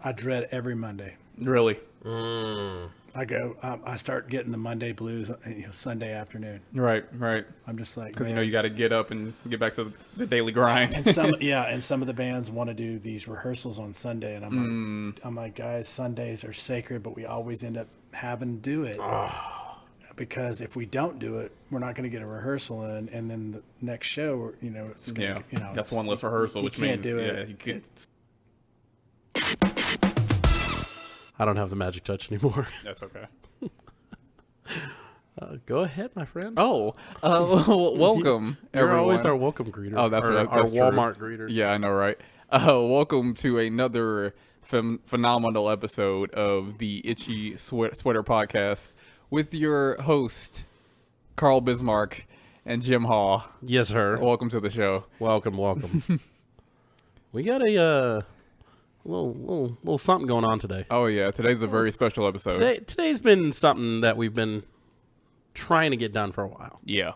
I dread every Monday. Really? I start getting the Monday blues, Sunday afternoon. Right. I'm just like, Because you got to get up and get back to the daily grind. And some of the bands want to do these rehearsals on Sunday, and I'm like, guys, Sundays are sacred, but we always end up having to do it. Because if we don't do it, we're not going to get a rehearsal in, and then the next show, it's going to, that's one less rehearsal, which means you can't. I don't have the magic touch anymore. That's okay. Go ahead, my friend. Oh, welcome, You're everyone. always our welcome greeter. Oh, that's our true. Walmart greeter. Yeah, I know, right? Welcome to another phenomenal episode of the Itchy Sweater Podcast with your host, Carl Bismarck and Jim Hall. Yes, sir. Welcome to the show. Welcome. We got a little something going on today. Oh yeah, today's a very special episode. Today's been something that we've been trying to get done for a while. Yeah.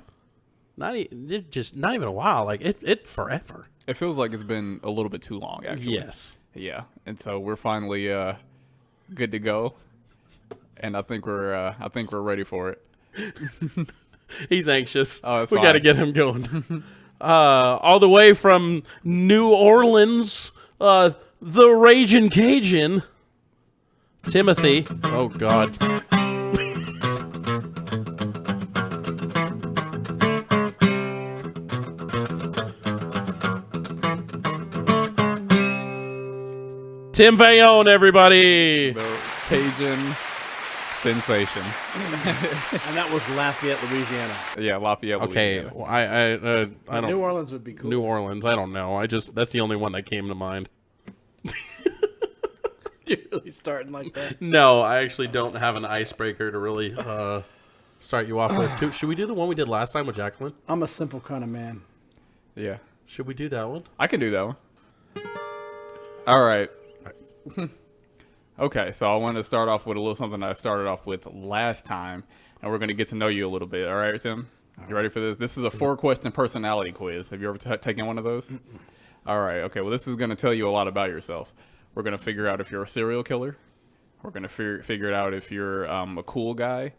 Not even a while. Like it forever. It feels like it's been a little bit too long, actually. Yes. Yeah, and so we're finally good to go, and I think we're ready for it. He's anxious. Oh, that's we fine. got to get him going. All the way from New Orleans, the Ragin' Cajun, Timothy. Oh God. Tim Veillon, everybody. The Cajun Sensation. And that was Lafayette, Louisiana. Yeah, Lafayette. Okay, Louisiana. well, I don't. New Orleans would be cool. New Orleans, I don't know. That's the only one that came to mind. You're really starting like that? No, I actually don't have an icebreaker to really start you off with. Should we do the one we did last time with Jacqueline? I'm a simple kind of man. Yeah, Should we do that one? I can do that one. All right. Okay, so I wanted to start off with a little something that I started off with last time, and we're going to get to know you a little bit. All right, Tim? You ready for this? This is a 4-question personality quiz. Have you ever taken one of those? All right, okay. Well, this is going to tell you a lot about yourself. We're going to figure out if you're a serial killer. We're going to figure it out if you're a cool guy.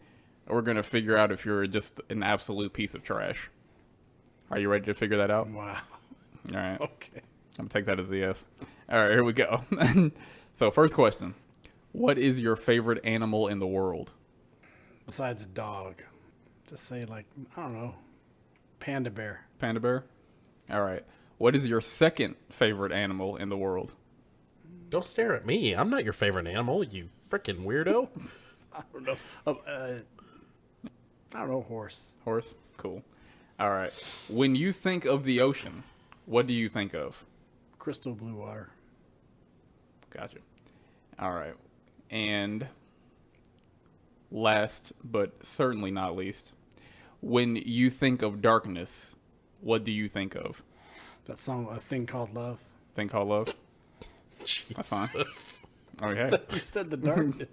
Or we're going to figure out if you're just an absolute piece of trash. Are you ready to figure that out? Wow. All right. Okay. I'm going to take that as a yes. All right, here we go. So, first question. What is your favorite animal in the world? Besides a dog. Just say, like, I don't know, panda bear. Panda bear? All right. What is your second favorite animal in the world? Don't stare at me. I'm not your favorite animal, you freaking weirdo. I don't know. I don't know, horse. Horse? Cool. All right. When you think of the ocean, what do you think of? Crystal blue water. Gotcha. All right. And last, but certainly not least, when you think of darkness, what do you think of? That song, A Thing Called Love. Thing called love? That's fine. Okay. You said the darkness.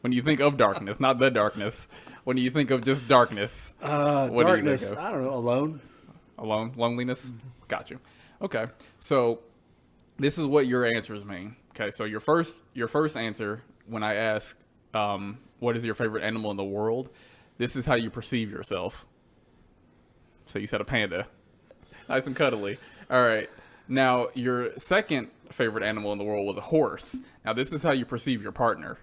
When you think of darkness, not the darkness. When you think of just darkness, what Darkness. do you think of? I don't know. Alone. Alone? Loneliness? Gotcha. Okay. So this is what your answers mean. Okay. So your first answer, when I asked, what is your favorite animal in the world? This is how you perceive yourself. So you said a panda. Nice and cuddly. All right. Now, your second favorite animal in the world was a horse. Now, this is how you perceive your partner.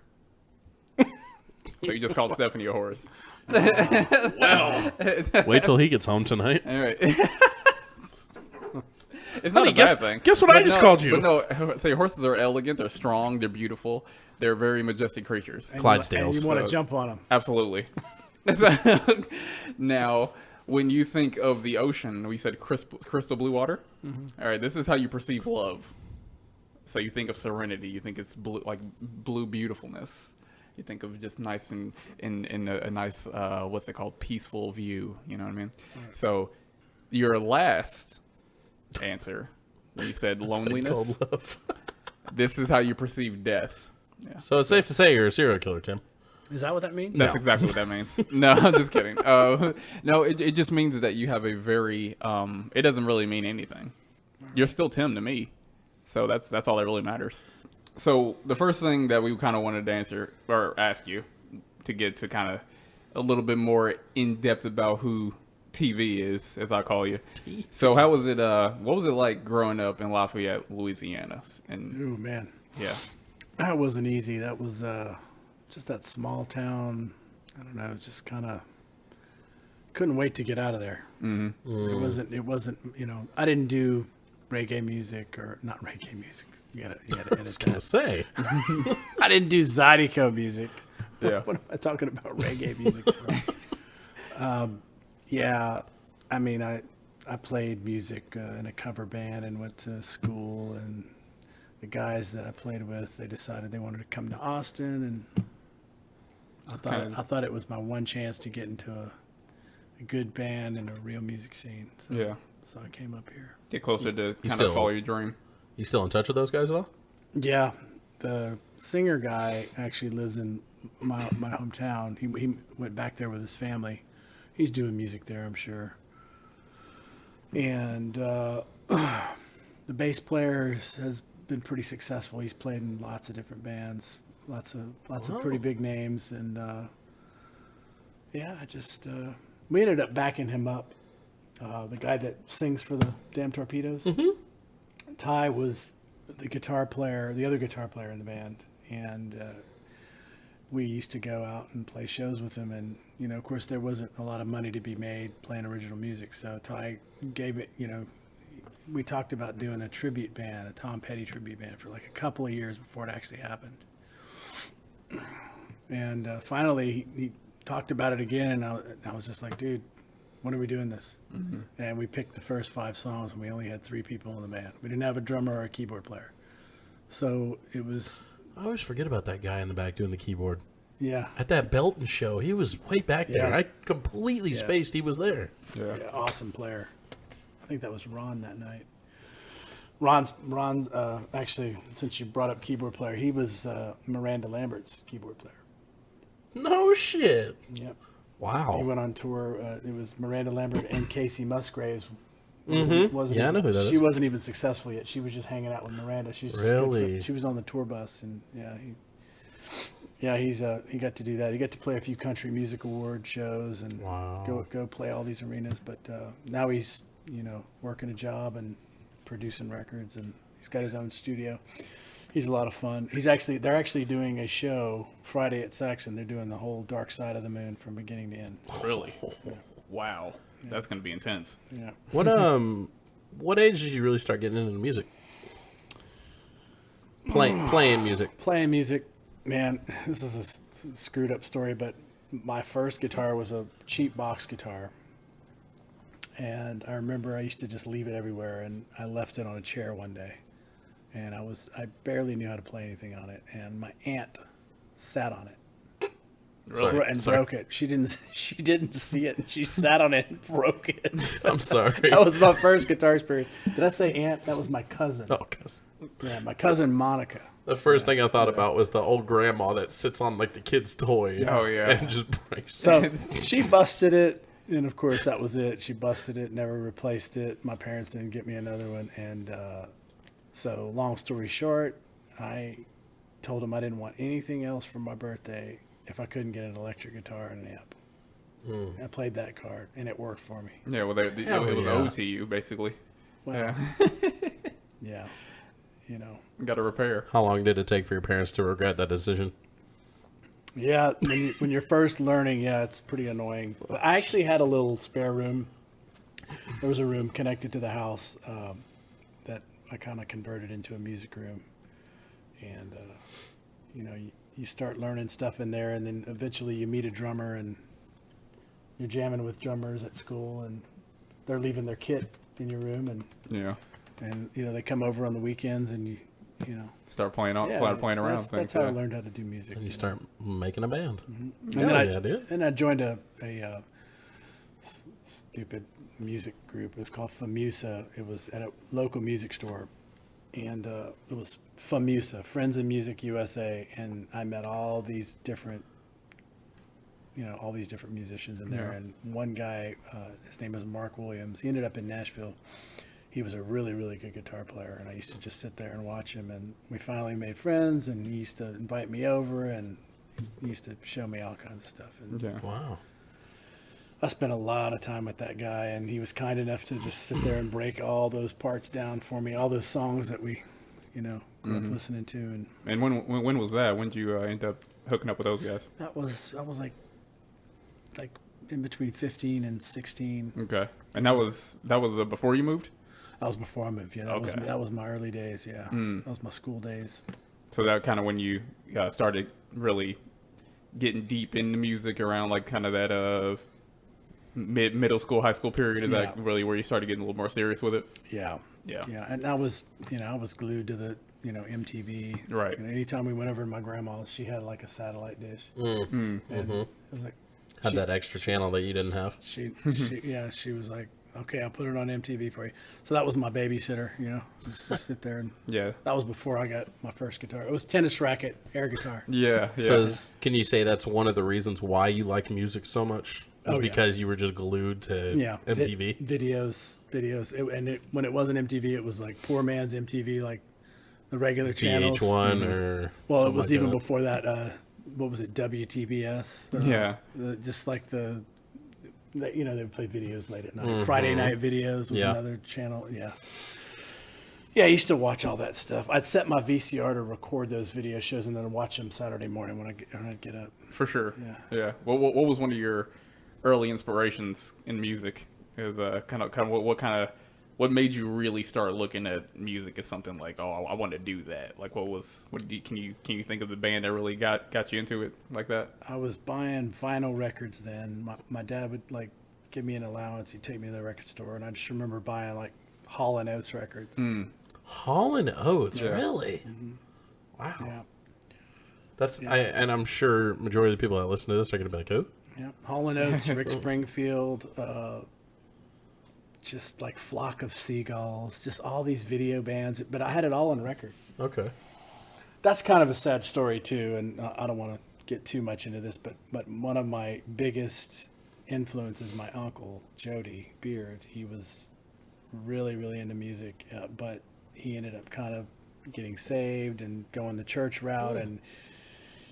So you just called Stephanie a horse. Well, wait till he gets home tonight. All right. It's not a bad thing. Guess what I just called you? But no, say horses are elegant, they're strong, they're beautiful, they're very majestic creatures. Clydesdales. And you want to jump on them. Absolutely. Now, when you think of the ocean, we said crystal blue water. Mm-hmm. All right, this is how you perceive love. So you think of serenity. You think it's blue, like blue beautifulness. You think of just nice and in a nice what's it called, peaceful view. You know what I mean? Right. So your last answer, when you said loneliness, this is how you perceive death. Yeah. So it's safe to say you're a serial killer, Tim. Is that what that means? That's exactly what that means. No, I'm just kidding. No, it just means that you have a very, it doesn't really mean anything. You're still Tim to me. So that's all that really matters. So the first thing that we kind of wanted to answer or ask you to get to kind of a little bit more in depth about who TV is, as I call you. So how was it? What was it like growing up in Lafayette, Louisiana? And Ooh, man. yeah, That wasn't easy. That was just that small town. I don't know. Just kind of couldn't wait to get out of there. Mm-hmm. It wasn't. You know, I didn't do reggae music or not reggae music. You gotta edit that. Gonna say. I didn't do Zydeco music. Yeah. What am I talking about? Reggae music. Yeah. I mean, I played music in a cover band and went to school, and the guys that I played with, they decided they wanted to come to Austin, and I thought it was my one chance to get into a good band and a real music scene. So, yeah. So I came up here. Get closer to kind still- of follow your dream. You still in touch with those guys at all? Yeah, the singer guy actually lives in my hometown. He went back there with his family. He's doing music there, I'm sure. And the bass player has been pretty successful. He's played in lots of different bands, lots of pretty big names, and yeah, we ended up backing him up. The guy that sings for the Damn Torpedoes, Ty was the other guitar player in the band, and we used to go out and play shows with him. And you know, of course, there wasn't a lot of money to be made playing original music, so Ty gave it. You know, we talked about doing a tribute band, a Tom Petty tribute band, for like a couple of years before it actually happened. And finally, he talked about it again, and I was just like, dude, when are we doing this? Mm-hmm. And we picked the first 5 songs, and we only had 3 people in the band. We didn't have a drummer or a keyboard player. So it was... I always forget about that guy in the back doing the keyboard. Yeah. At that Belton show, he was way back there. Yeah. I completely spaced he was there. Yeah. Yeah, awesome player. I think that was Ron that night. Ron's actually, since you brought up keyboard player, he was Miranda Lambert's keyboard player. No shit. Yep. Wow. He went on tour. It was Miranda Lambert and Casey Musgraves. Mm-hmm. Yeah, I know who that is. She wasn't even successful yet. She was just hanging out with Miranda. She's just Really? she was on the tour bus, and he got to do that. He got to play a few country music award shows and go play all these arenas. But now he's working a job and producing records, and he's got his own studio. He's a lot of fun. They're actually doing a show Friday at Saxon. They're doing the whole Dark Side of the Moon from beginning to end. Really? Yeah. Wow. Yeah. That's going to be intense. Yeah. What age did you really start getting into music? Playing music. Playing music, man. This is a screwed up story, but my first guitar was a cheap box guitar, and I remember I used to just leave it everywhere, and I left it on a chair one day. And I barely knew how to play anything on it, and my aunt sat on it, Really? broke it. She didn't see it, and she sat on it and broke it. I'm sorry. That was my first guitar experience. Did I say aunt? That was my cousin. Oh, cuz. Yeah, my cousin Monica. The first thing I thought about was the old grandma that sits on like the kid's toy. Oh, yeah. And just breaks So it. she busted it, and of course that was it. She busted it, never replaced it. My parents didn't get me another one, and so long story short, I told them I didn't want anything else for my birthday if I couldn't get an electric guitar and an amp. I played that card, and it worked for me. Yeah, well, it was yeah. owed to you, basically. Well, Yeah. Yeah, Got to repair. How long did it take for your parents to regret that decision? Yeah, when you're first learning, it's pretty annoying. But I actually had a little spare room. There was a room connected to the house that I kind of converted into a music room. And, you start learning stuff in there, and then eventually you meet a drummer, and you're jamming with drummers at school, and they're leaving their kit in your room, and Yeah. they come over on the weekends, and you Start playing around. That's how I learned how to do music. And you start making a band. Mm-hmm. And then I joined a stupid music group. It was called FAMUSA. It was at a local music store, and it was FAMUSA, Friends of Music USA, and I met all these different musicians in there. Yeah. And one guy, his name was Mark Williams. He ended up in Nashville. he was a really, really good guitar player, and I used to just sit there and watch him. And we finally made friends, and he used to invite me over, and he used to show me all kinds of stuff. And Yeah. Wow. I spent a lot of time with that guy, and he was kind enough to just sit there and break all those parts down for me, all those songs that we, grew up listening to. And when was that? When did you end up hooking up with those guys? I was like in between 15 and 16. Okay. And that was before you moved? That was before I moved. Yeah, that was my early days. Yeah, that was my school days. So that kind of when you started really getting deep into music around like kind of that middle school, high school period. Is that really where you started getting a little more serious with it? Yeah. Yeah. Yeah, and I was glued to the MTV. Right. Anytime we went over to my grandma's, she had like a satellite dish. And it was like Had that extra channel that you didn't have. she was like, okay, I'll put it on MTV for you. So that was my babysitter, just sit there. And Yeah. that was before I got my first guitar. It was tennis racket, air guitar. Yeah. Yeah. So can you say that's one of the reasons why you like music so much? Oh, yeah. Because you were just glued to MTV? Videos. When it wasn't MTV, it was like poor man's MTV, like the regular channels. VH1 or Well, it was something even like that. before that. What was it? WTBS. Yeah. Just like they would play videos late at night. Friday night videos was another channel. Yeah. Yeah, I used to watch all that stuff. I'd set my VCR to record those video shows and then watch them Saturday morning when I'd get up. For sure. Yeah. Yeah. What was one of your early inspirations in music? Is what made you really start looking at music as something like, oh, I want to do that? Like, can you think of the band that really got you into it like that? I was buying vinyl records then. My dad would like give me an allowance. He'd take me to the record store, and I just remember buying like Hall and Oates records. Hall and Oates, Yeah. really? Wow. Yeah. And I'm sure majority of the people that listen to this are going to be like, oh. Yeah, Hall and Oates, Rick Springfield, just like Flock of Seagulls, just all these video bands. But I had it all on record. Okay. That's kind of a sad story too, and I don't want to get too much into this, but one of my biggest influences, my uncle Jody Beard. He was really, really into music, but he ended up kind of getting saved and going the church route, and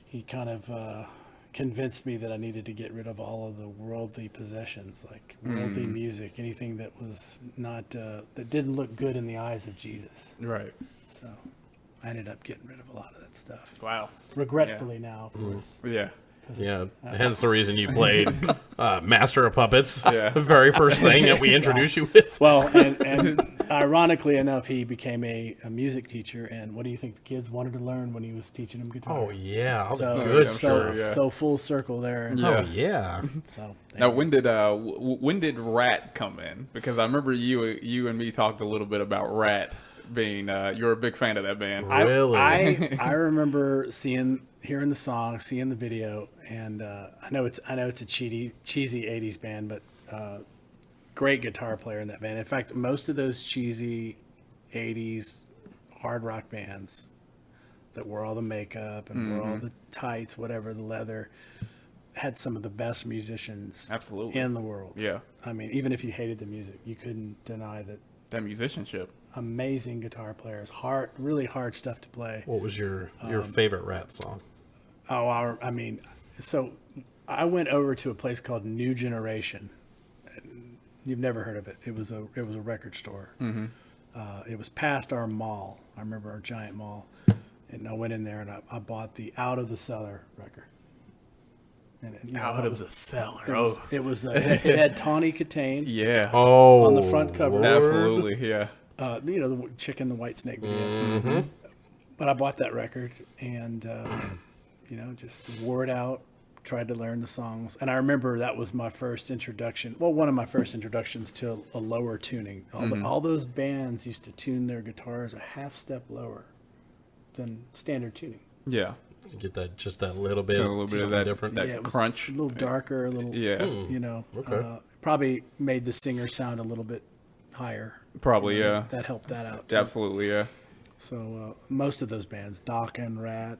he kind of convinced me that I needed to get rid of all of the worldly possessions, like worldly music, anything that was not that didn't look good in the eyes of Jesus. Right. So I ended up getting rid of a lot of that stuff. Wow. Regretfully now, of course. Yeah. Yeah, hence the reason you played Master of Puppets, Yeah. the very first thing that we introduced you with. Well, and ironically enough, he became a music teacher, and what do you think the kids wanted to learn when he was teaching them guitar? Oh, yeah, all the So, good I'm stuff. sure, yeah. so full circle there. Yeah. Oh, yeah. So Now, when did Rat come in? Because I remember you and me talked a little bit about Rat being you're a big fan of that band. Really? I remember hearing the song, seeing the video, and I know it's a cheesy 80s band, but great guitar player in that band. In fact, most of those cheesy 80s hard rock bands that wore all the makeup and wore all the tights, whatever, the leather, had some of the best musicians Absolutely. in the world. Yeah. I mean, even if you hated the music, you couldn't deny that. That musicianship. Amazing guitar players, really hard stuff to play. What was your favorite Rat song? Oh, I mean, so I went over to a place called New Generation. You've never heard of it. It was a record store. Mm-hmm. It was past our mall. I remember our giant mall, and I went in there and I bought the Out of the Cellar record. And the cellar. It had Tawny Katane Yeah. Oh, on the front cover. Lord. Absolutely. Yeah. The Chicken, the White Snake videos. Mm-hmm. But I bought that record and, just wore it out, tried to learn the songs. And I remember that was my first introduction. Well, one of my first introductions to a lower tuning. All those bands used to tune their guitars a half step lower than standard tuning. Yeah. To get that little bit, So a little bit of that different. that it was crunch. a little darker, a little, Yeah. Okay. probably made the singer sound a little bit higher. Probably. Yeah. That helped that out. Too. Absolutely. Yeah. So most of those bands, Dokken, Rat,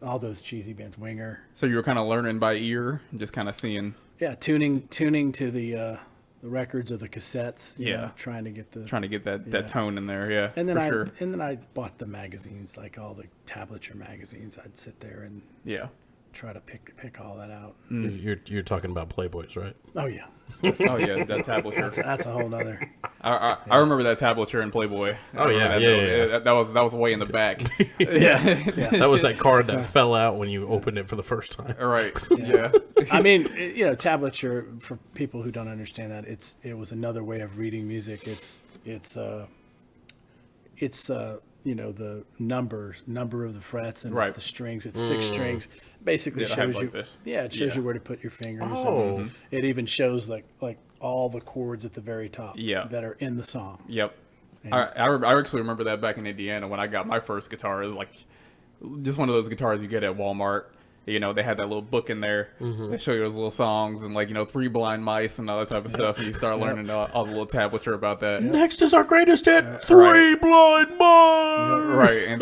all those cheesy bands, Winger. So you were kind of learning by ear, just kind of seeing. Yeah, tuning to the records or the cassettes. You Yeah. know, trying to get that tone in there. Yeah, And then for sure. I bought the magazines, like all the tablature magazines. I'd sit there and Yeah. try to pick all that out. You're talking about Playboys, right? Oh yeah, Oh yeah, that tablature. that's a whole nother. I remember that tablature in Playboy. Oh, yeah, that was way in the back. That was that card that fell out when you opened it for the first time. Right. Yeah. I mean, tablature, for people who don't understand that, it was another way of reading music. It's the number of the frets and Right. it's the strings. It's 6 strings. Basically Yeah, I have shows like you. this. Yeah, it shows Yeah. you where to put your fingers. Oh. And it even shows like all the chords at the very top. Yeah. That are in the song. Yep. I actually remember that back in Indiana when I got my first guitar. It was like just one of those guitars you get at Walmart. You know, they had that little book in there. They show you those little songs and 3 Blind Mice and all that type of stuff. And you start learning all the little tablature about that. Next is our greatest hit, Three Blind Mice. Right, and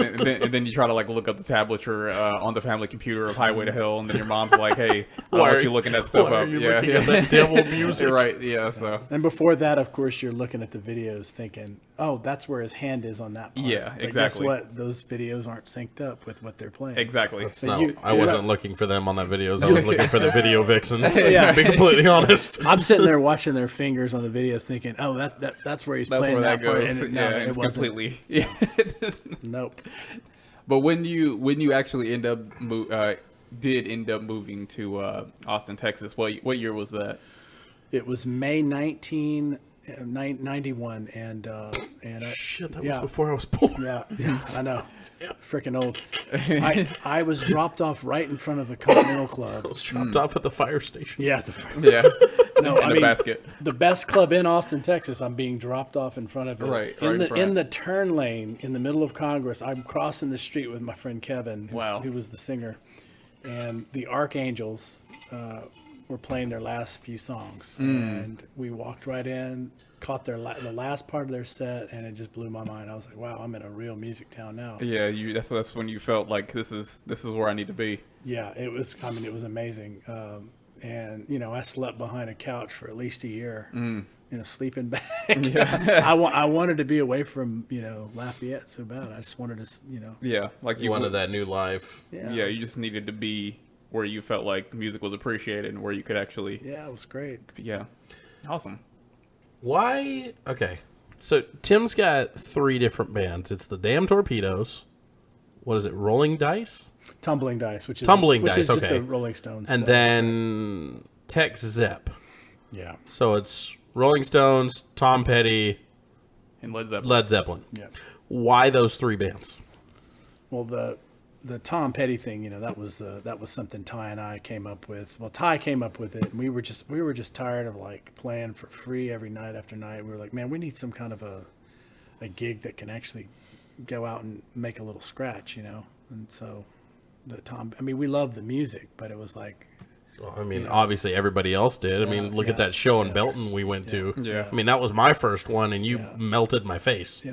then you try to look up the tablature on the family computer of Highway to Hell, and then your mom's like, "Hey, I don't want you looking that stuff why up." are you Yeah, looking yeah. at that devil music? Right, yeah. So And before that, of course, you're looking at the videos thinking, "Oh, that's where his hand is on that part." Yeah, But exactly. guess what? Those videos aren't synced up with what they're playing. exactly. No, I wasn't looking for them on that videos. I was Yeah. looking for the video vixens. Yeah. To be completely honest. I'm sitting there watching their fingers on the videos, thinking, "Oh, that's where he's That's playing where that part." goes. And Yeah, no, it's it wasn't. completely. Yeah. Nope. But when you actually end up moving to Austin, Texas, what year was that? It was May 91, and Shit, that yeah. was before I was born. yeah, I know, freaking old. I was dropped off right in front of the Continental Club. I was dropped off at the fire station. Yeah, Yeah, no, in the basket. the best club in Austin, Texas. I'm being dropped off in front of it. Right in in the front. in the turn lane in the middle of Congress. I'm crossing the street with my friend Kevin, Wow. who was the singer, and the Archangels were playing their last few songs, and we walked right in, caught the last part of their set, and it just blew my mind. I was like, "Wow, I'm in a real music town now." Yeah, that's when you felt like this is where I need to be. Yeah, it was. I mean, it was amazing. And I slept behind a couch for at least a year in a sleeping bag. I wanted to be away from Lafayette so bad. I just wanted to Yeah, like You wanted that new life. Yeah, you just needed to be where you felt like music was appreciated and where you could actually. Yeah, it was great. Yeah, awesome. Why? Okay. So Tim's got 3 different bands. It's the Damn Torpedoes. What is it? Rolling Dice? Tumbling Dice, which is just okay. a Rolling Stones. And stuff. then Tex Zepp. yeah, So it's Rolling Stones, Tom Petty, And Led Zeppelin. Led Zeppelin. yeah. Why those 3 bands? Well, the Tom Petty thing, that was something Ty and I came up with. Well, Ty came up with it, and we were just tired of playing for free every night after night. We were like, man, we need some kind of a gig that can actually go out and make a little scratch, And so we love the music, but it was like, Well, I mean, obviously everybody else did. I mean, look at that show in Belton we went to. Yeah. I mean, that was my first one, and you melted my face. yeah,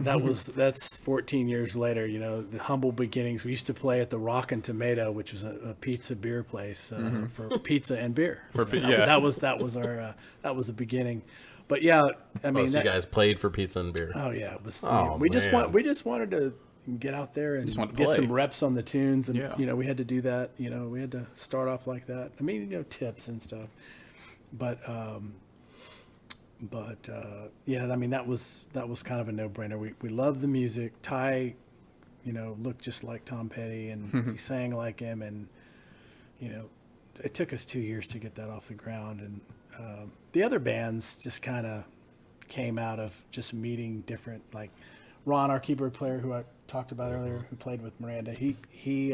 that's 14 years later. The humble beginnings. We used to play at the Rock and Tomato, which was a pizza beer place for pizza and beer. yeah. That was our that was the beginning. But yeah, I mean, So you guys played for pizza and beer. oh yeah, it was. Oh, we just man. we just wanted to get out there and wanted to get play. some reps on the tunes, and Yeah. we had to do that. We had to start off like that. I mean, tips and stuff, but yeah, I mean that was kind of a no-brainer. We loved the music. Ty, looked just like Tom Petty, and he sang like him, and it took us 2 years to get that off the ground, and the other bands just kind of came out of just meeting different, like Ron, our keyboard player, who I talked about earlier, who played with Miranda. He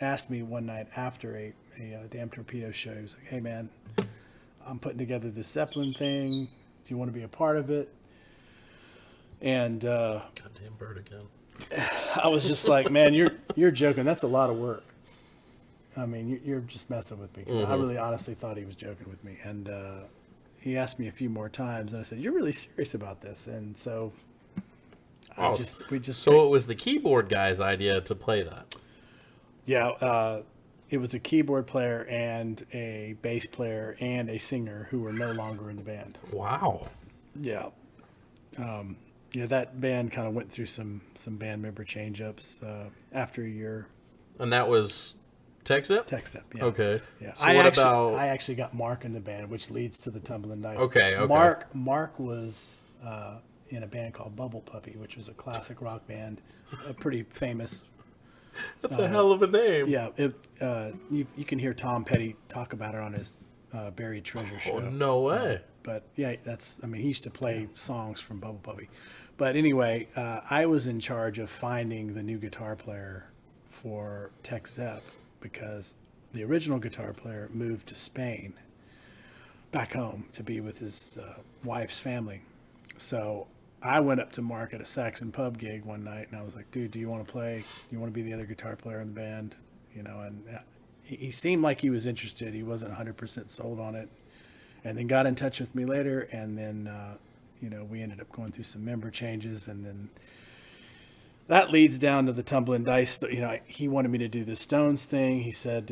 asked me one night after a Damn Torpedo show. He was like, "Hey man, I'm putting together this Zeppelin thing. Do you want to be a part of it?" And Goddamn bird again. I was just like, "Man, you're joking. That's a lot of work. I mean, you're just messing with me." 'Cause I really honestly thought he was joking with me. And he asked me a few more times, and I said, "You're really serious about this?" And so we just So it was the keyboard guy's idea to play that. yeah. it was a keyboard player and a bass player and a singer who were no longer in the band. Wow. Yeah. Yeah, that band kind of went through some band member change-ups after a year. And that was TechZip? TechZip, yeah. Okay. Yeah. So what about... I actually got Mark in the band, which leads to the Tumbling Dice. Okay. Mark was in a band called Bubble Puppy, which was a classic rock band, a pretty famous. That's a hell of a name. Yeah, you can hear Tom Petty talk about it on his Buried Treasure show. Oh, no way. But yeah, he used to play songs from Bubble Puppy. But anyway, I was in charge of finding the new guitar player for Tech Zepp because the original guitar player moved to Spain, back home to be with his wife's family. So I went up to Mark at a Saxon pub gig one night, and I was like, "Dude, do you want to play? Do you want to be the other guitar player in the band?" You know, and he seemed like he was interested. He wasn't 100% sold on it, and then got in touch with me later, and then we ended up going through some member changes, and then that leads down to the Tumbling Dice. He wanted me to do the Stones thing. He said,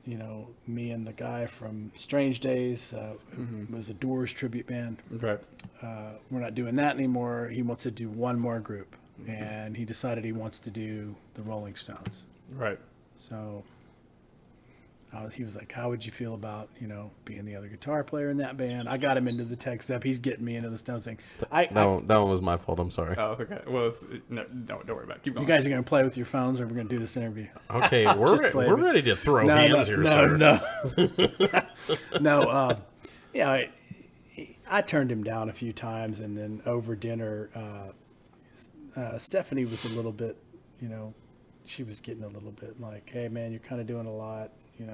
me and the guy from Strange Days, who was a Doors tribute band. Right. We're not doing that anymore. He wants to do one more group, and he decided he wants to do the Rolling Stones. Right. So he was like, "How would you feel about being the other guitar player in that band?" I got him into the Tech Zepp. He's getting me into the Stones thing. That one was my fault. I'm sorry. Oh, okay. Well, no, don't worry about it. Keep going. You guys are going to play with your phones, or we're going to do this interview? Okay, we're ready to throw hands here, sir. No. I turned him down a few times, and then over dinner, Stephanie was a little bit, she was getting a little bit like, "Hey, man, you're kind of doing a lot. I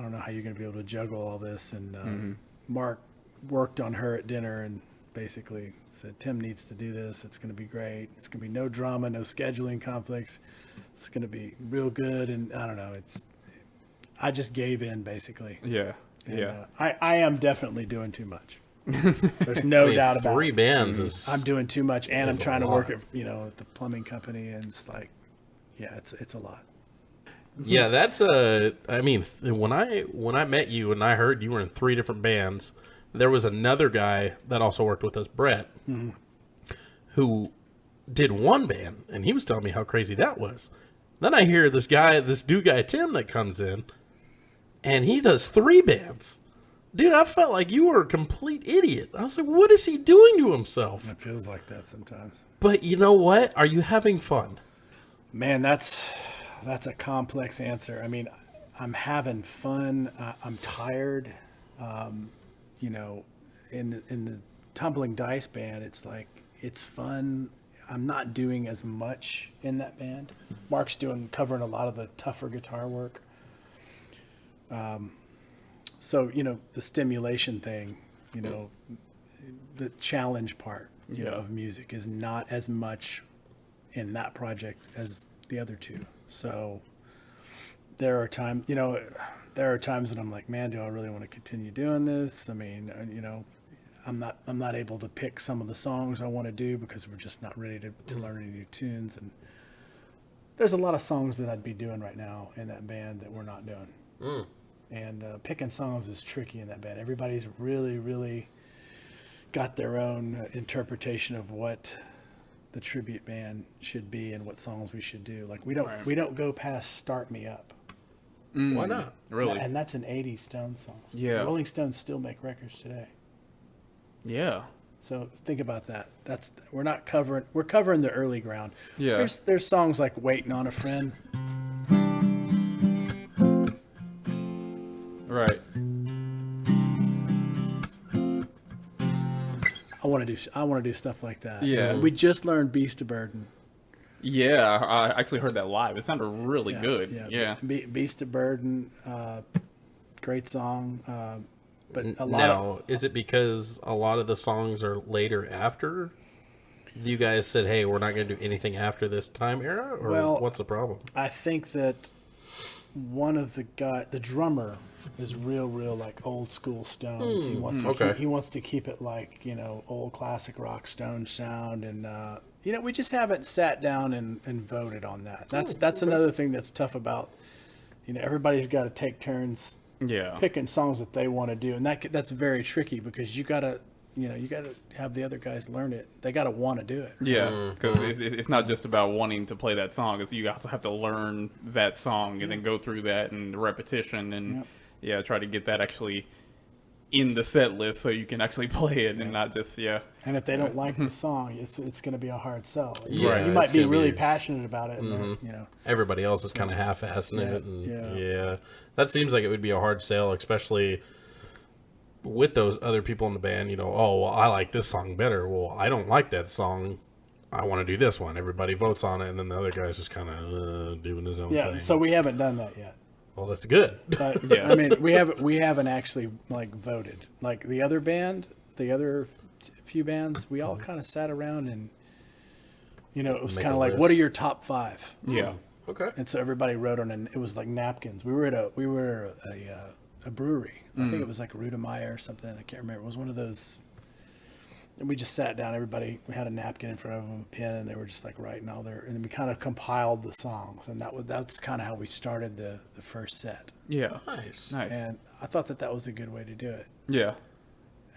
don't know how you're going to be able to juggle all this." And Mark worked on her at dinner and basically said, "Tim needs to do this. It's going to be great. It's going to be no drama, no scheduling conflicts. It's going to be real good." And I don't know. I just gave in basically. Yeah. And, yeah. I am definitely doing too much. There's no doubt about it. 3 bands is... I'm doing too much, and I'm It's a trying to lot. work at the plumbing company, and it's like, yeah, it's a lot. Yeah, that's I mean, when I met you and I heard you were in 3 different bands, there was another guy that also worked with us, Brett, who did 1 band, and he was telling me how crazy that was. Then I hear this new guy, Tim, that comes in, and he does 3 bands. Dude, I felt like you were a complete idiot. I was like, what is he doing to himself? It feels like that sometimes. But you know what? Are you having fun? Man, that's a complex answer. I mean, I'm having fun. I'm tired. In the Tumbling Dice band, it's like, it's fun. I'm not doing as much in that band. Mark's covering a lot of the tougher guitar work. So, the stimulation thing, the challenge part, of music is not as much in that project as the other 2. So there are times when I'm like, man, do I really want to continue doing this? I mean, I'm not able to pick some of the songs I want to do because we're just not ready to learn any new tunes. And there's a lot of songs that I'd be doing right now in that band that we're not doing. And picking songs is tricky in that band. Everybody's really, really got their own interpretation of what the tribute band should be and what songs we should do. Like we don't go past "Start Me Up." Why not? Really? And that's an '80s Stones song. Yeah. The Rolling Stones still make records today. Yeah. So think about that. We're covering the early ground. Yeah. There's songs like "Waiting on a Friend." Right. I want to do stuff like that. Yeah. We just learned "Beast of Burden." Yeah, I actually heard that live. It sounded really good. Yeah. Beast of Burden, great song. But a lot Now, is it because a lot of the songs are later after? You guys said, hey, we're not going to do anything after this time era? Or what's the problem? I think that one of the drummer, is real like old school Stones. He wants to keep it like, old classic rock Stones sound. And, we just haven't sat down and voted on that. That's another thing that's tough about everybody's got to take turns Yeah. picking songs that they want to do, and that's very tricky because you gotta have the other guys learn it. They gotta want to do it. Yeah, because it's not just about wanting to play that song. It's you also have to learn that song and then go through that and repetition and try to get that actually in the set list so you can actually play it and not just And if they don't like the song, it's going to be a hard sell. Yeah, You might it's be gonna really be- passionate about it, and Everybody else is kind of half-assing it. And that seems like it would be a hard sell, especially with those other people in the band. Oh, well, I like this song better. Well, I don't like that song. I want to do this one. Everybody votes on it, and then the other guy's just kind of doing his own thing. So we haven't done that yet. Well, that's good. But I mean, we haven't actually like voted. Like the other few bands, we all kind of sat around and it was Make kind a of like, list. what are your top 5? yeah. Okay. And so everybody wrote on, and it was like napkins. We were at a brewery. I think it was like Rudemeyer or something. I can't remember. It was one of those. And we just sat down. We had a napkin in front of them, a pen, and they were just like writing all their. And then we kind of compiled the songs, and that's kind of how we started the first set. Yeah. Nice. And I thought that was a good way to do it. Yeah.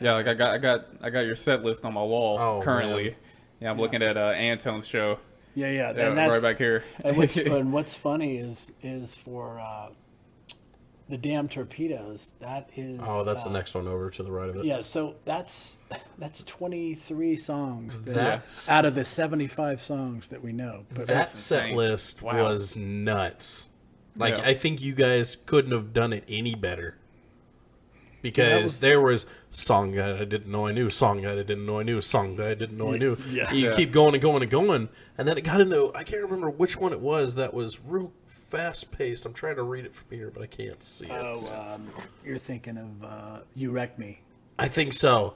Yeah, like I got your set list on my wall currently. Man. Yeah, I'm looking at Antone's show. Yeah. Yeah, And that's right back here. and what's funny is for the Damn Torpedoes. That is. Oh, that's the next one over to the right of it. Yeah, so that's 23 songs That's- out of the 75 songs that we know. But That That's set insane. list Wow. was nuts. Like, Yeah. I think you guys couldn't have done it any better. Because was- there was song that I didn't know I knew, song that I didn't know I knew, song that I didn't know I knew. Yeah. You Yeah. keep going and going and going. And then it got into, I can't remember which one it was that was real fast paced. I'm trying to read it from here, but I can't see it. you're thinking of You Wrecked Me. I think so.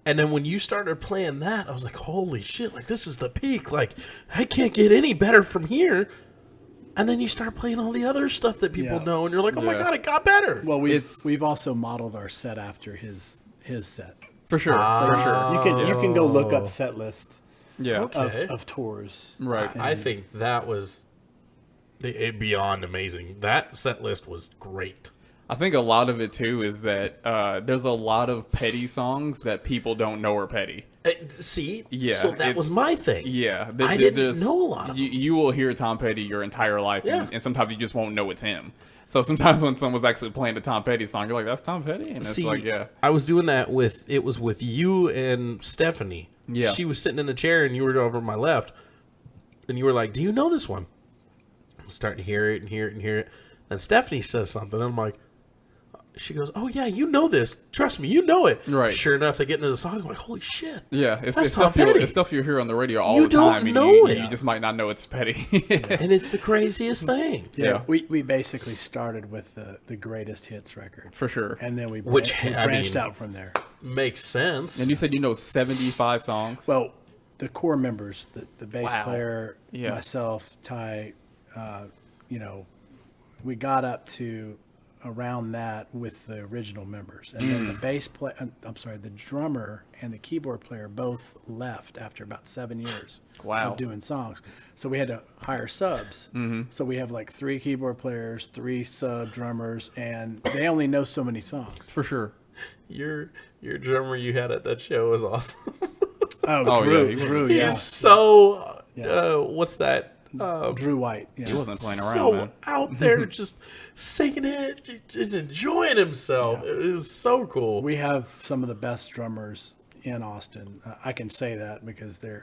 And then when you started playing that, I was like, holy shit, like this is the peak. Like, I can't get any better from here. And then you start playing all the other stuff that people Yeah. know, and you're like, oh my Yeah. god, it got better. Well, It's- we've also modeled our set after his set. For sure. For sure. You can go look up set lists Yeah. Okay. of tours. Right. I think that was beyond amazing. That set list was great. I think a lot of it too is that there's a lot of petty songs that people don't know are petty. See? Yeah, So that it's- was my thing. Yeah, I didn't know a lot of them. You will hear Tom Petty your entire life, Yeah. and sometimes you just won't know it's him. So sometimes when someone's actually playing a Tom Petty song, you're like, "That's Tom Petty," and it's See, like, "Yeah, I was doing that with you and Stephanie. Yeah. She was sitting in a chair and you were over my left. And you were like, do you know this one? I'm starting to hear it and hear it and hear it. And Stephanie says something. And I'm like, she goes, oh yeah, you know this. Trust me, you know it. Right. Sure enough, they get into the song. I'm like, holy shit. yeah." That's It's Tom stuff Petty. it's stuff you hear on the radio all You the don't time, and know you it. just might not know it's Petty. And it's the craziest thing. Yeah. We basically started with the greatest hits record, For sure. and then we Which, I branched mean- out from there. Makes sense. And you said you know 75 songs. Well, the core members, the bass Wow. player, Yeah. myself, Ty, we got up to around that with the original members, and then the bass player, the drummer and the keyboard player both left after about 7 years Wow. of doing songs. So we had to hire subs. So we have like 3 keyboard players, 3 sub drummers, and they only know so many songs. For sure. Your drummer you had at that show was awesome. Oh, yeah, Drew, He's yeah. so, Yeah. what's that? Drew White. Yeah. He wasn't playing around, so man. out there just singing it, just enjoying himself. It was so cool. We have some of the best drummers in Austin. I can say that because they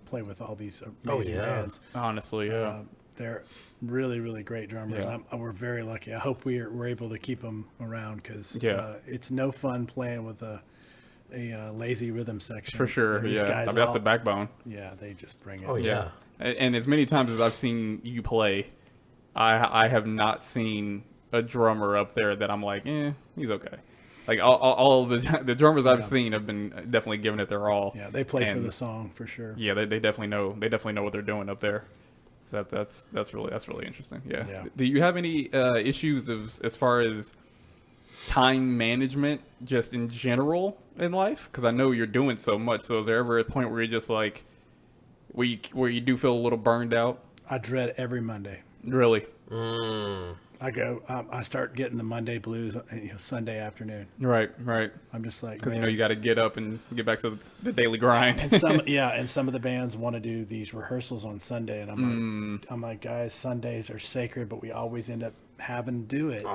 play with all these amazing yeah. bands. Honestly, yeah. They're really, really great drummers. Yeah. We're very lucky. I hope we're able to keep them around because Yeah. it's no fun playing with a lazy rhythm section. For sure, And these yeah. guys That's all- the backbone. Yeah, they just bring it. Oh, yeah. And as many times as I've seen you play, I have not seen a drummer up there that I'm like, he's okay. Like all of the drummers I've seen have been definitely giving it their all. Yeah, they play for And, the song for sure. Yeah, they definitely know. They definitely know what they're doing up there. So that's really interesting. Yeah. Yeah. Do you have any issues as far as time management, just in general in life? Because I know you're doing so much. So is there ever a point where you're just like, where you do feel a little burned out? I dread every Monday. Really? I I start getting the Monday blues, Sunday afternoon. Right. I'm just like, Because man. you got to get up and get back to the daily grind. And some of the bands want to do these rehearsals on Sunday, and I'm like, guys, Sundays are sacred, but we always end up having to do it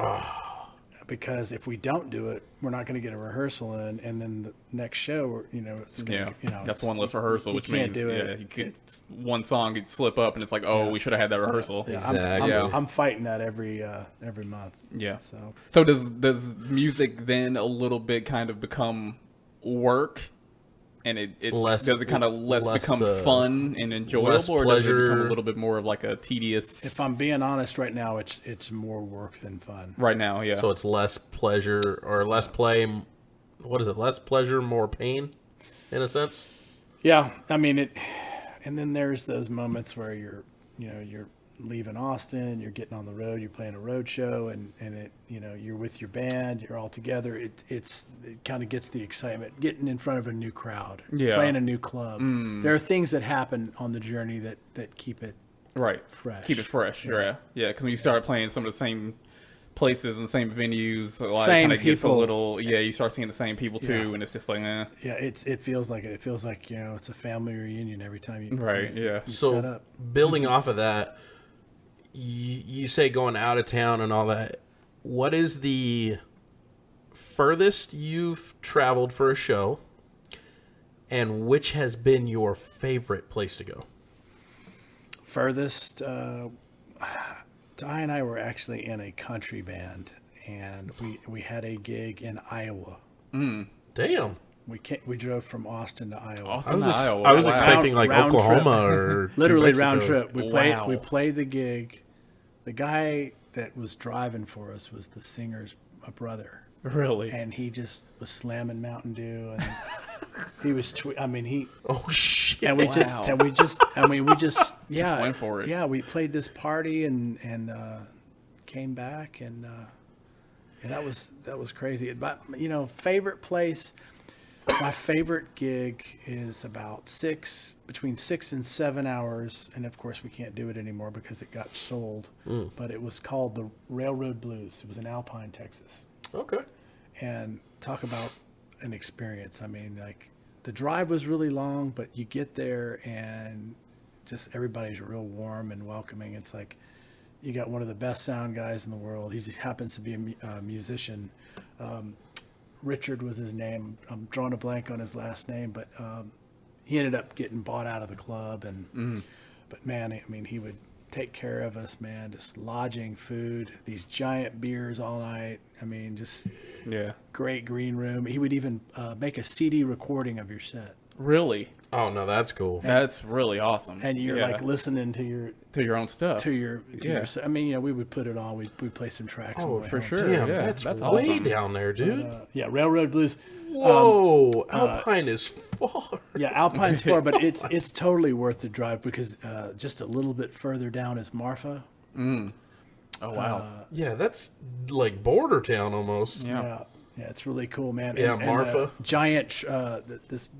because if we don't do it, we're not going to get a rehearsal in, and then the next show, it's going to, That's one less rehearsal, which can't means do it. you could one song could slip up, and it's like, we should have had that rehearsal. Exactly. I'm fighting that every month. Yeah. So does music then a little bit kind of become work, and it does it kind of less become fun and enjoyable, or does it become a little bit more of like a tedious? if I'm being honest, right now, it's more work than fun. Right now, yeah. So it's less pleasure or less play. What is it? Less pleasure, more pain, in a sense. Yeah, I mean it. And then there's those moments where you're leaving Austin, you're getting on the road, you're playing a road show, and you're with your band, you're all together. It kind of gets the excitement, getting in front of a new crowd, playing a new club. There are things that happen on the journey that keep it fresh. Keep it fresh, yeah. Because when you start playing some of the same places and same venues, like, Same kind of gets a people. little, you start seeing the same people too, Yeah. and it's just like, Yeah, it feels like it. It feels like it's a family reunion every time you you set So up. building off of that, you say going out of town and all that. What is the furthest you've traveled for a show, and which has been your favorite place to go? Furthest, Di and I were actually in a country band, and we had a gig in Iowa. Damn. We drove from Austin to Iowa. I was expecting like Round Oklahoma or Literally New round Mexico. trip. We played the gig. The guy that was driving for us was the singer's brother, really. and he just was slamming Mountain Dew, and he was. Oh shit! And we just went for it. Yeah, we played this party and came back and that was crazy. But favorite place. My favorite gig is about between 6 and 7 hours, and of course we can't do it anymore because it got sold. But it was called the Railroad Blues. It was in Alpine, Texas. Okay. And talk about an experience. I mean, like the drive was really long, but you get there and just everybody's real warm and welcoming. It's like you got one of the best sound guys in the world. He happens to be a musician. Richard was his name. I'm drawing a blank on his last name, but he ended up getting bought out of the club. But man, I mean, he would take care of us, man. Just lodging, food, these giant beers all night. I mean, just great green room. He would even make a CD recording of your set. Really? Oh no, that's cool. That's really awesome. And you're like listening to your own stuff. your I mean, we would put it on. We'd play some tracks. Oh, on the way for home. sure. Damn, Yeah, that's that's way awesome. down there, dude. But, Railroad Blues. Whoa, Alpine is far. Yeah, Alpine's far, but it's totally worth the drive because just a little bit further down is Marfa. Oh wow. Yeah, that's like border town almost. Yeah. Yeah, it's really cool, man. Yeah, and Marfa. Giant, this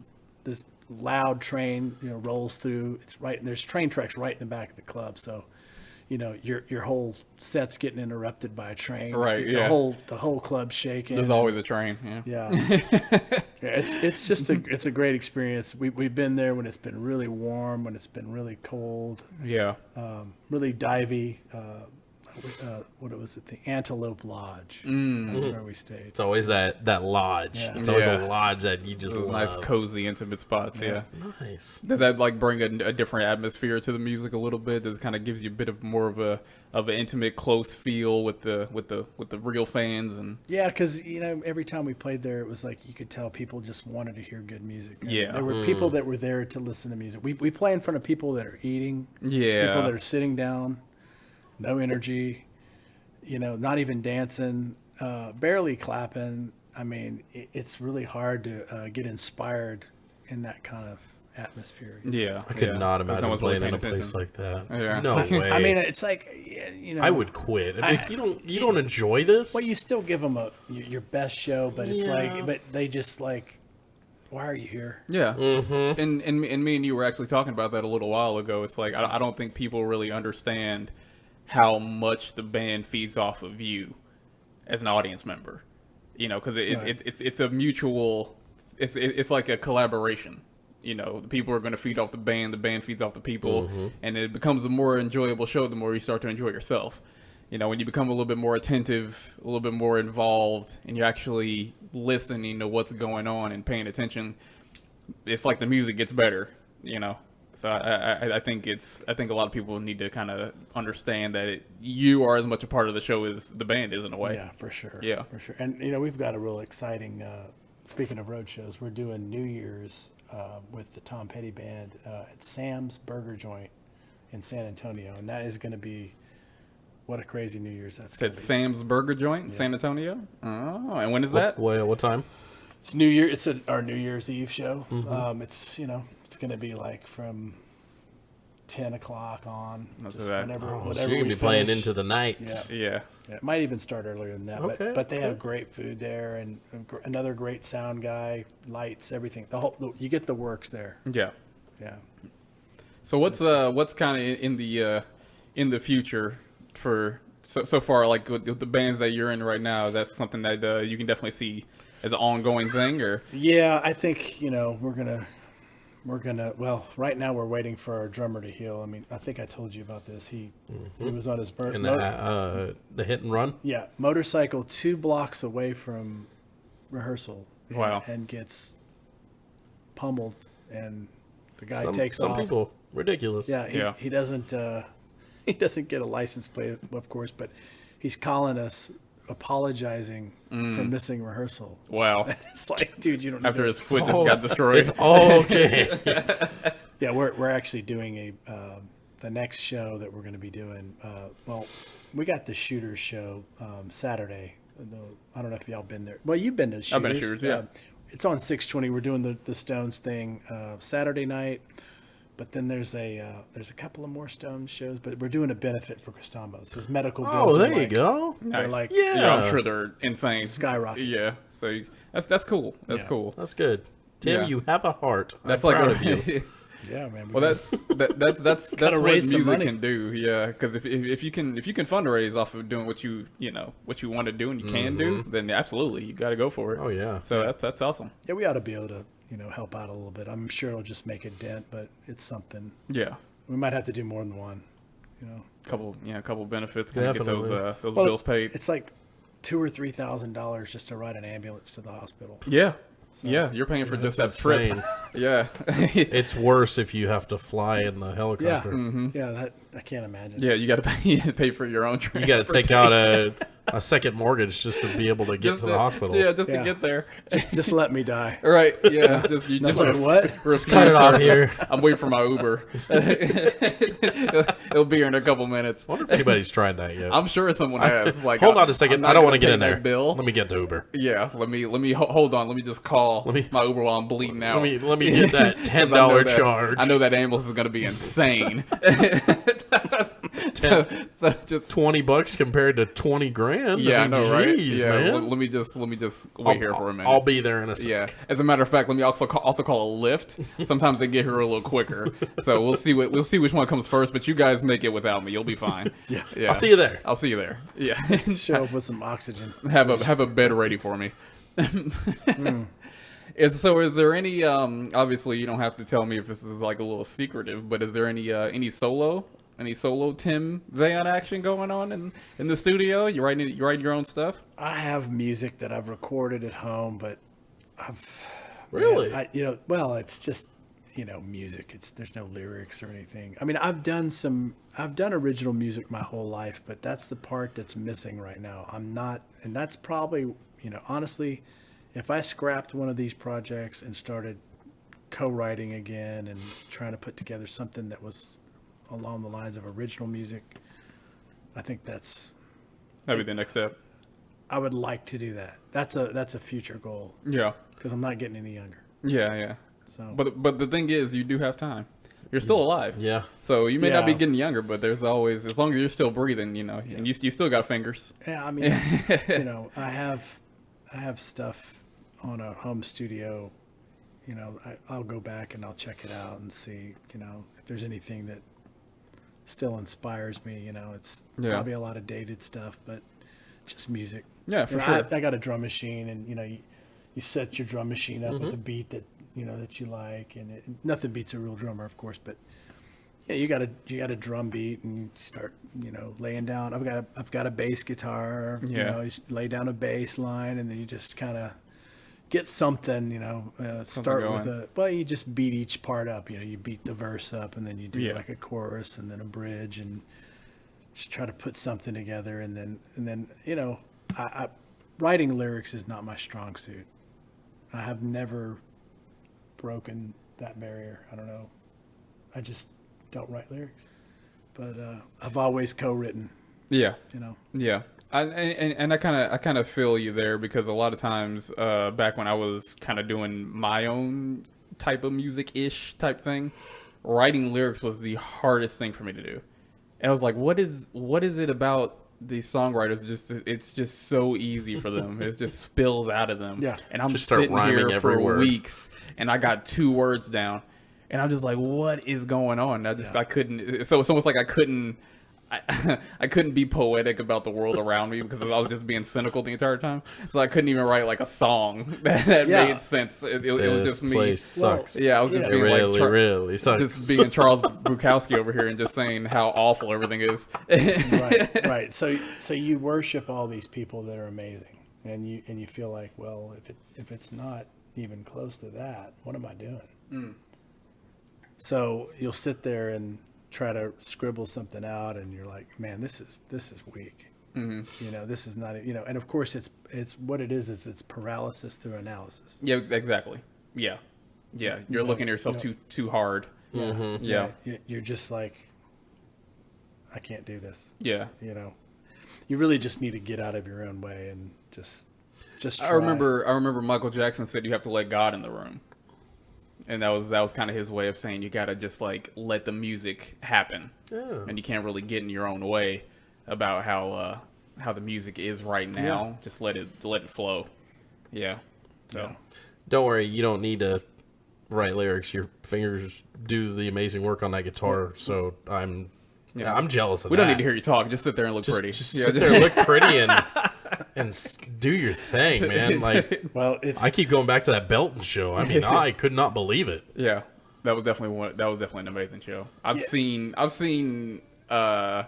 loud train, rolls through. It's right, and there's train tracks right in the back of the club. So, your whole set's getting interrupted by a train. Right. The whole club's shaking. There's always a train. Yeah. It's just a great experience. We've been there when it's been really warm, when it's been really cold. Yeah. Really divey. What was it? The Antelope Lodge. That's where we stayed. It's always that lodge. Yeah. It's always Yeah. a lodge that you just Those love. nice, cozy, intimate spots. Yeah. Nice. Does that like bring a different atmosphere to the music a little bit? Does it kind of gives you a bit of more of an intimate, close feel with the real fans and Yeah, because every time we played there, it was like you could tell people just wanted to hear good music. And Yeah. there were people that were there to listen to music. We play in front of people that are eating. Yeah. People that are sitting down, no energy. Not even dancing, barely clapping. I mean, it's really hard to get inspired in that kind of atmosphere. yeah? I could not Because no imagine one's really playing in a paying place attention. like that. Yeah. No way. I mean, it's like I would quit. I mean, you don't enjoy this. Well, you still give them your best show, but it's Yeah. but they just like, why are you here? Yeah, and me and you were actually talking about that a little while ago. It's like I don't think people really understand how much the band feeds off of you as an audience member. You know, because it's a mutual. It's like a collaboration. You know, the people are going to feed off the band feeds off the people, and it becomes a more enjoyable show the more you start to enjoy yourself. You know, when you become a little bit more attentive, a little bit more involved, and you're actually listening to what's going on and paying attention, it's like the music gets better, you know. So I think a lot of people need to kind of understand that you are as much a part of the show as the band is in a way. Yeah, for sure. Yeah. For sure. And, you know, we've got a real exciting, speaking of road shows, we're doing New Year's with the Tom Petty Band at Sam's Burger Joint in San Antonio. And that is going to be, what a crazy New Year's that's going It's to be. Sam's Burger Joint in San Antonio? Oh, and when is that? What time? It's New Year. It's our New Year's Eve show. It's, you know, it's going to be like from 10 o'clock on. That's just that. whenever So we you're gonna be playing finish. into the night. Yeah. Yeah. Yeah, it might even start earlier than that, Okay, but they have great food there and another great sound guy, lights, everything. You get the works there. Yeah. Yeah. So what's kind of in the future for so far, like with the bands that you're in right now? That's something that you can definitely see as an ongoing thing, or Yeah, I think, you know, we're gonna. Well, right now we're waiting for our drummer to heal. I mean, I think I told you about this. He was on his And birthday. the hit and run. Yeah, motorcycle 2 blocks away from rehearsal. Wow. And gets pummeled, and the guy Some takes off. people ridiculous. Yeah, he doesn't he doesn't get a license plate, of course, but he's calling us apologizing for missing rehearsal. wow, It's like, dude, you don't need after to- his foot just got destroyed. It's all okay. Yeah, we're actually doing the next show that we're going to be doing. Well, we got the Shooters show Saturday. I don't know if y'all been there. Well, you've been to Shooters. I've been to Shooters, yeah. It's on 620. We're doing the Stones thing Saturday night, but then there's a couple of more Stones shows. But we're doing a benefit for Costambos. His medical bills. Oh, are there you like- go. They're Nice. like Yeah, I'm sure they're insane. skyrocket. Yeah, so that's cool. That's Yeah. cool. That's good. Tim, Yeah. you have a heart. That's I'm like proud of you. Yeah, man. Well, that's that's what raise some music money. can do. Yeah, because if you can fundraise off of doing what you want to do and you can do, then absolutely you got to go for it. Oh yeah. So that's awesome. Yeah, we ought to be able to help out a little bit. I'm sure it'll just make a dent, but it's something. Yeah, We might have to do more than one. couple benefits kind of get Definitely. those Well, bills paid. It's like $2,000 or $3,000 just to ride an ambulance to the hospital. Yeah, yeah, you're paying for just that trip. Insane. Yeah, It's worse if you have to fly in the helicopter. Yeah, that I can't imagine. yeah, you got to pay for your own trip. You got to take out a second mortgage just to be able to get to the hospital. Yeah, just to Yeah. get there. Just let me die. Right. Yeah. You just Wait, what? refuse cut it off service. here. I'm waiting for my Uber. It'll be here in a couple minutes. I wonder if anybody's tried that yet. I'm sure someone has. Like, Hold on a second. I'm not I don't want to gonna get in pay there. that bill. Let me get the Uber. Yeah. Let me hold on. Let me just call me- my Uber while I'm bleeding out. Let me get that 'Cause $10 I know that- charge. I know that ambulance is going to be insane. so just $20 compared to 20 grand. yeah, I mean, know, right? geez, Yeah. man. Let me just wait here for a minute. I'll be there in a second. Yeah. As a matter of fact, let me also call a Lyft. Sometimes they get here a little quicker. So we'll see which one comes first. But you guys make it without me. You'll be fine. Yeah. Yeah. I'll see you there. I'll see you there. Yeah. Show up with some oxygen. have a bed ready for me. Is there any obviously you don't have to tell me if this is like a little secretive, but is there any solo Tim Veillon action going on in the studio? You writing your own stuff? I have music that I've recorded at home, but Really? well, it's just music. There's no lyrics or anything. I mean, I've done original music my whole life, but that's the part that's missing right now. I'm not, and that's probably honestly, if I scrapped one of these projects and started co-writing again and trying to put together something that was along the lines of original music, I think that'd That'd be the next step. I would like to do that. That's a future goal Yeah. because I'm not getting any younger. Yeah. So, But the thing is, you do have time. You're still alive. Yeah. So you may not be Yeah. getting younger, but there's always, as long as you're still breathing, and you still got fingers. yeah, I mean, I have stuff on a home studio. I'll go back and I'll check it out and see, if there's anything that still inspires me. You know, it's Yeah. probably a lot of dated stuff, but just music. Yeah, You for know, sure. I got a drum machine, and you set your drum machine up Mm-hmm. with a beat that that you like, and nothing beats a real drummer, of course, but yeah, you got a drum beat, and you start laying down. I've got a bass guitar. Yeah. You lay down a bass line, and then you just kind of get something. Start going. with you just beat each part up. You beat the verse up, and then you do Yeah. like a chorus, and then a bridge, and just try to put something together, and then I writing lyrics is not my strong suit. I have never broken that barrier. I don't know. I just don't write lyrics, but I've always co-written. Yeah. Yeah. And I kind of feel you there, because a lot of times back when I was kind of doing my own type of music-ish type thing, writing lyrics was the hardest thing for me to do. And I was like, what is it about these songwriters? It's just so easy for them. It just spills out of them. Yeah. And I'm Just start sitting rhyming here every for word. weeks, and I got 2 words down, and I'm just like, what is going on? I couldn't. So it's almost like I couldn't be poetic about the world around me, because I was just being cynical the entire time. So I couldn't even write like a song that Yeah. made sense. It was just me. Place sucks. Yeah, I was just It being really, like really sucks. just being Charles Bukowski over here and just saying how awful everything is. Right. So you worship all these people that are amazing, and you feel like, well, if it's not even close to that, what am I doing? So you'll sit there and try to scribble something out, and you're like, man, this is weak. This is not, and of course it's what it is it's paralysis through analysis. Yeah, exactly. Yeah. You're looking at yourself too hard. Yeah. You're just like, I can't do this. Yeah. You really just need to get out of your own way and just try. I remember Michael Jackson said you have to let God in the room. And that was kind of his way of saying you got to just like let the music happen. Yeah. And you can't really get in your own way about how the music is right now. Yeah. Just let it flow. Yeah. So Yeah. Don't worry, you don't need to write lyrics. Your fingers do the amazing work on that guitar. So I'm jealous of that. we don't need to hear you talk. Just sit there and look pretty. Just sit there, look pretty, and do your thing, man. Like, Well, it's I keep going back to that Belton show. I mean, I could not believe it. Yeah, that was definitely an amazing show. I've seen the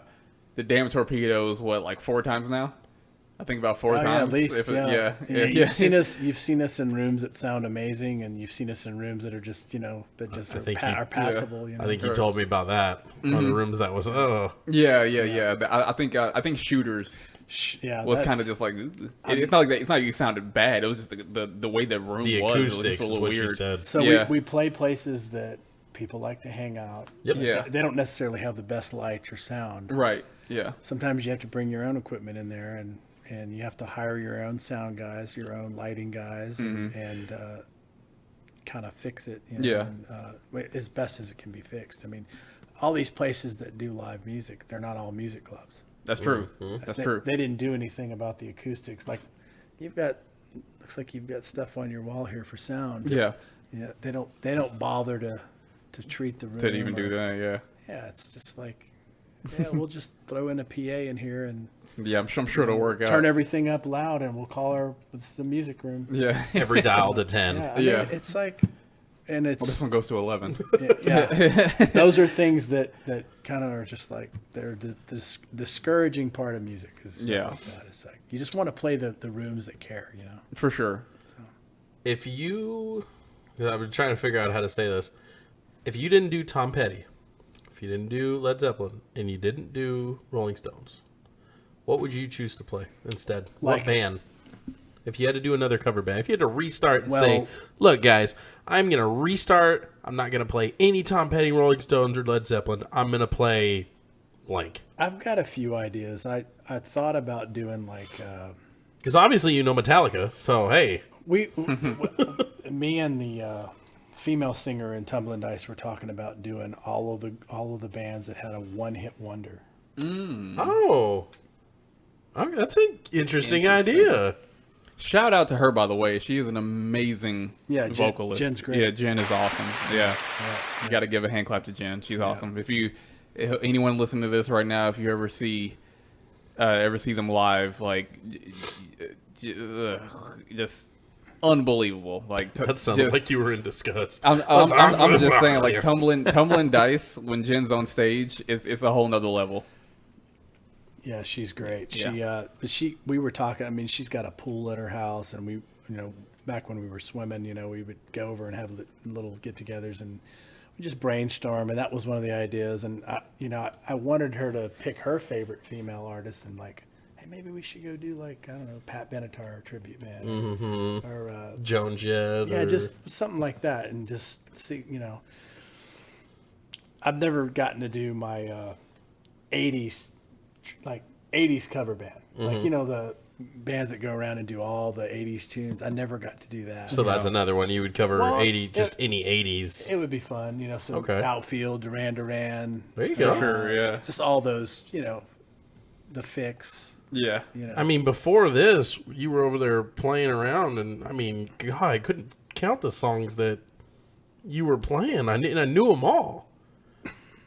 Damn Torpedoes like 4 times now. I think about 4 times. Yeah, at least. Yeah. You've seen us in rooms that sound amazing, and you've seen us in rooms that are just that just are passable. I think you told me about that. One of the rooms that was Yeah. I think Shooters Yeah, was that's- kind of just like it's not like that. It's not like you sounded bad. It was just the way the room the was. It was acoustics just a is little what you weird. said. So Yeah. we play places that people like to hang out. Yep. Yeah. They don't necessarily have the best lights or sound. Right. Yeah. Sometimes you have to bring your own equipment in there, and you have to hire your own sound guys, your own lighting guys, and kind of fix it. Yeah. As best as it can be fixed. I mean, all these places that do live music, they're not all music clubs. That's true. That's true. They didn't do anything about the acoustics. Like, looks like you've got stuff on your wall here for sound. Yeah. Yeah, they don't bother to treat the room. To even do that. Yeah. Yeah, it's just like, we'll just throw in a PA in here and Yeah. I'm sure it'll work out. turn everything up loud, and we'll call it's the music room. Yeah. Every dial to 10. Yeah, I mean, Yeah. it's like, and Well, this it's one goes to 11. yeah. Those are things that kind of are just like they're the discouraging part of music is stuff Yeah. like that. It's like you just want to play the rooms that care, For sure. If you, I've been trying to figure out how to say this. If you didn't do Tom Petty, if you didn't do Led Zeppelin, and you didn't do Rolling Stones, what would you choose to play instead? What Like- band? If you had to do another cover band, if you had to restart and Well- say, look, guys, I'm going to restart. I'm not going to play any Tom Petty, Rolling Stones, or Led Zeppelin. I'm going to play blank. I've got a few ideas. I thought about doing like Because obviously you know Metallica, so hey. me and the female singer in Tumbling Dice were talking about doing all of the bands that had a one-hit wonder. Oh, that's an interesting idea. Shout out to her, by the way. She is an amazing vocalist. Jen's great. Yeah, Jen is awesome. Yeah. You got to give a hand clap to Jen. She's awesome. If you anyone listening to this right now, if you ever see them live, like just unbelievable. Like That sounded like you were in disgust. I'm just saying, like tumbling dice when Jen's on stage it's a whole nother level. Yeah, she's great. Yeah. We were talking. I mean, she's got a pool at her house, and we, back when we were swimming, we would go over and have little get-togethers, and we just brainstorm. And that was one of the ideas. And I wanted her to pick her favorite female artist, and like, hey, maybe we should go do like, I don't know, Pat Benatar tribute band, or Joan Jett. yeah, or... just something like that, and just see, I've never gotten to do my 80s. Like 80s cover band, like the bands that go around and do all the 80s tunes. I never got to do that. So that's another one you would cover. Well, any 80s. It would be fun, some Outfield, Duran Duran. There you go. Sure, yeah. Just all those, the Fix. Yeah. I mean, before this, you were over there playing around, and I mean, God, I couldn't count the songs that you were playing. I knew them all.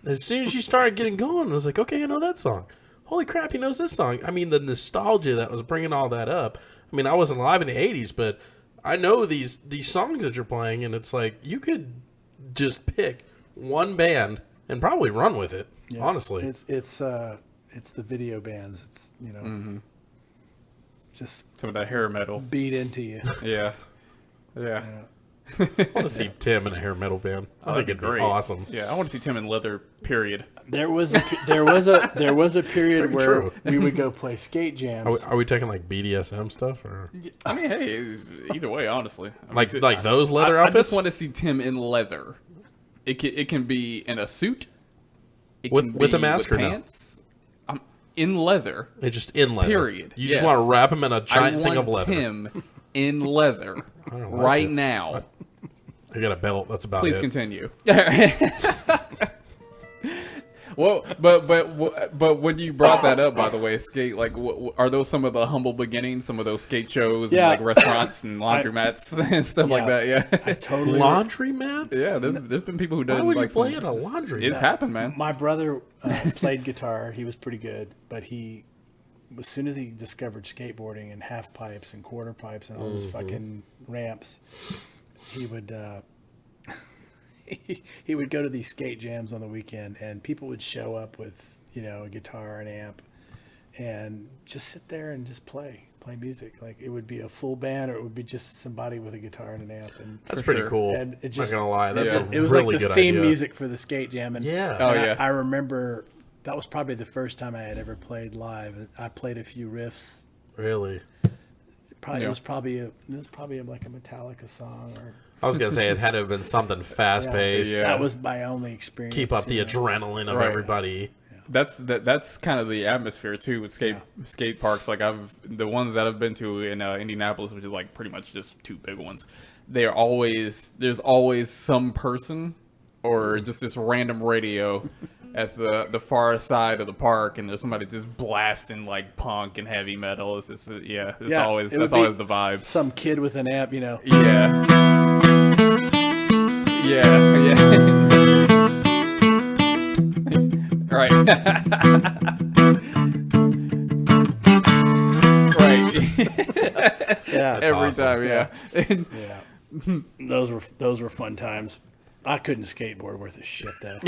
As soon as you started getting going, I was like, okay, I know that song. Holy crap, he knows this song. I mean, the nostalgia that was bringing all that up. I mean, I wasn't alive in the 80s, but I know these songs that you're playing, and it's like you could just pick one band and probably run with it, honestly. It's the video bands. It's, just some of that hair metal beat into you. Yeah. I want to see Tim in a hair metal band. I think it'd be awesome. Yeah, I want to see Tim in leather. Period. There was a period where we would go play skate jams. Are we taking like BDSM stuff, or I mean, hey, either way, honestly. like those leather outfits? I just want to see Tim in leather. It can be in a suit. With a mask or pants. In leather. It's just in leather. Period. You just want to wrap him in a giant thing of leather. Tim in leather right now. I got a belt. That's about Please it. continue. Well, but when you brought that up, by the way, skate, like, are those some of the humble beginnings? Some of those skate shows, and like restaurants and laundromats and stuff like that. Yeah, I totally laundromats. Yeah, there's been people who Why done would like you play at a laundry? It's happened, man. My brother played guitar. He was pretty good, but as soon as he discovered skateboarding and half pipes and quarter pipes and all those fucking ramps, he would. He would go to these skate jams on the weekend, and people would show up with, a guitar and amp, and just sit there and just play music. Like, it would be a full band, or it would be just somebody with a guitar and an amp. And that's pretty cool. And it just, not gonna lie, that's it was really like the good theme idea. music for the skate jam. And I remember that was probably the first time I had ever played live. I played a few riffs. Really? It was probably like a Metallica song, or. I was gonna say it had to have been something fast paced. Yeah. That was my only experience. Keep up the adrenaline of everybody. That's kind of the atmosphere too with skate parks. Like the ones that I've been to in Indianapolis, which is like pretty much just two big ones. There's always some person or just this random radio at the far side of the park, and there's somebody just blasting like punk and heavy metal. It's just, always the vibe. Some kid with an amp, Yeah. Right. Right. Yeah. Every awesome. time, yeah. Yeah. Those were fun times. I couldn't skateboard worth a shit though.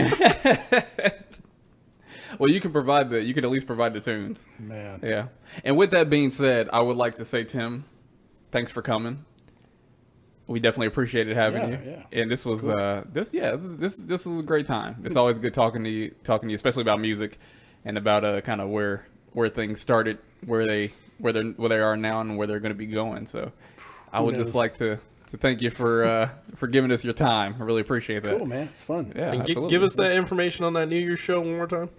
Well, you can at least provide the tunes. Man. Yeah. And with that being said, I would like to say, Tim, thanks for coming. We definitely appreciated having you. Yeah. And this was this was a great time. It's always good talking to you, especially about music and about kind of where things started, where they are now, and where they're going to be going. So, I would just like to thank you for giving us your time. I really appreciate that. Cool, man. It's fun. Yeah, And absolutely. give us that information on that New Year's show one more time.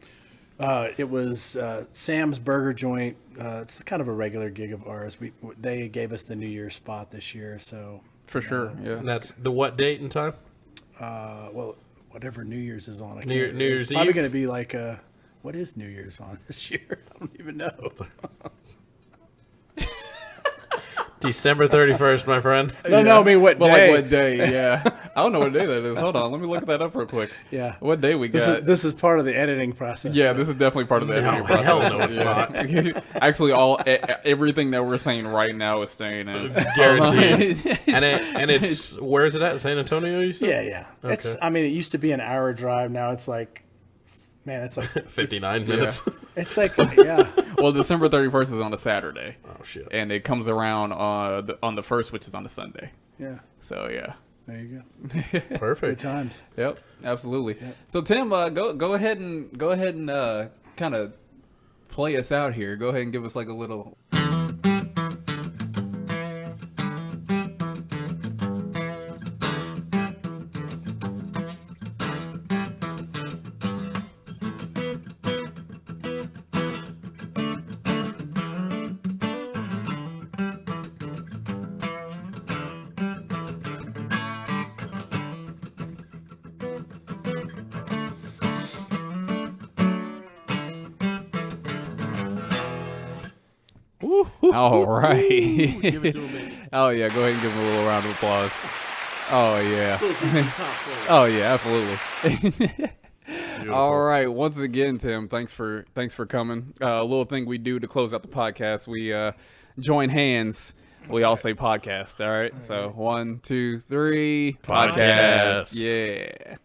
It was Sam's Burger Joint. It's kind of a regular gig of ours. They gave us the New Year's spot this year, so For sure, yeah. And that's the what date and time? well, whatever New Year's is on. New Year's it's probably Eve? going to be like what is New Year's on this year? I don't even know. December 31st, my friend. No, I mean what But day? like what day? Yeah. I don't know what day that is. Hold on, let me look that up real quick. Yeah. What day we got? This is part of the editing process. Yeah, this is definitely part of the editing process. hell no, it's not. Actually, everything that we're saying right now is staying in. Guaranteed. and it's where is it at? San Antonio, you said? Yeah. Okay. It used to be an hour drive. Now it's like, man, it's like 59 minutes. it's like, yeah. Well, December 31st is on a Saturday. Oh shit. And it comes around on the 1st, which is on a Sunday. Yeah. So yeah. There you go. Good Perfect. times. Yep, absolutely. Yep. So Tim, go ahead and kind of play us out here. Go ahead and give us like a little. All right. Give it to him, baby. Oh yeah, go ahead and give him a little round of applause. Oh yeah. Oh yeah, absolutely. All right. Once again, Tim, thanks for coming. A little thing we do to close out the podcast, we join hands. We all say podcast. All right. So 1, 2, 3. Podcast. Yeah.